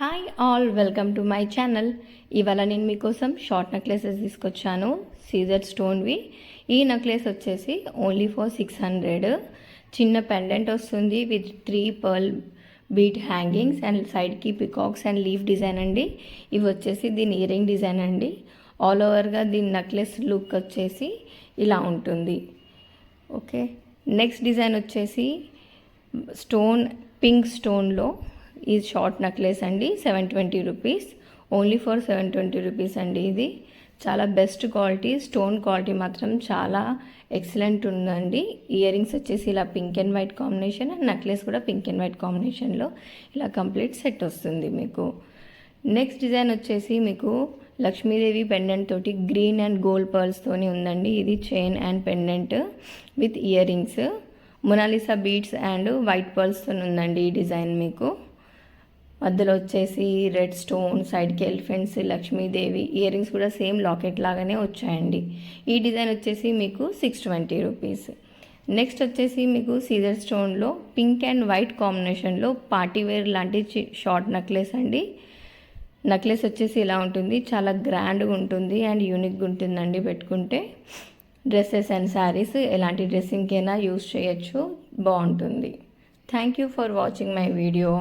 Hi all, welcome to my channel. ఇవాళ నేను మీకోసం షార్ట్ నెక్లెసెస్ తీసుకొచ్చాను, సీజర్ స్టోన్వి. ఈ నెక్లెస్ వచ్చేసి ఓన్లీ ఫర్ 600. చిన్న పెండెంట్ వస్తుంది with 3 pearl beat hangings and సైడ్కి పికాక్స్ అండ్ లీఫ్ డిజైన్ అండి. ఇవి వచ్చేసి దీని ఇయర్ రింగ్ డిజైన్ అండి. ఆల్ ఓవర్గా దీని నెక్లెస్ లుక్ వచ్చేసి ఇలా ఉంటుంది. ఓకే, నెక్స్ట్ డిజైన్ వచ్చేసి స్టోన్, పింక్ స్టోన్లో ఈ షార్ట్ నెక్లెస్ అండి. 720 రూపీస్, ఓన్లీ ఫర్ 720 రూపీస్ అండి. ఇది చాలా బెస్ట్ క్వాలిటీ, స్టోన్ క్వాలిటీ మాత్రం చాలా ఎక్సలెంట్ ఉందండి. ఇయర్ రింగ్స్ వచ్చేసి ఇలా pink and white combination and necklace కూడా పింక్ అండ్ వైట్ కాంబినేషన్లో ఇలా కంప్లీట్ సెట్ వస్తుంది మీకు. నెక్స్ట్ డిజైన్ వచ్చేసి మీకు లక్ష్మీదేవి పెండెంట్ తోటి గ్రీన్ అండ్ గోల్డ్ పర్ల్స్తోని ఉందండి. ఇది chain and pendant with earrings, Mona Lisa beads and white పర్ల్స్తో ఉందండి ఈ డిజైన్ మీకు. మధ్యలో వచ్చేసి రెడ్ స్టోన్, సైడ్కి ఎలిఫెంట్స్, లక్ష్మీదేవి, ఇయర్ రింగ్స్ కూడా సేమ్ లాకెట్ లాగానే వచ్చాయండి. ఈ డిజైన్ వచ్చేసి మీకు 620 రూపీస్. నెక్స్ట్ వచ్చేసి మీకు సీజర్ స్టోన్లో పింక్ అండ్ వైట్ కాంబినేషన్లో పార్టీవేర్ లాంటి షార్ట్ నెక్లెస్ అండి. నెక్లెస్ వచ్చేసి ఇలా ఉంటుంది, చాలా గ్రాండ్గా ఉంటుంది అండ్ యూనిక్గా ఉంటుందండి. పెట్టుకుంటే డ్రెస్సెస్ అండ్ శారీస్ ఎలాంటి డ్రెస్సింగ్కైనా యూస్ చేయొచ్చు, బాగుంటుంది. Thank you for watching my video.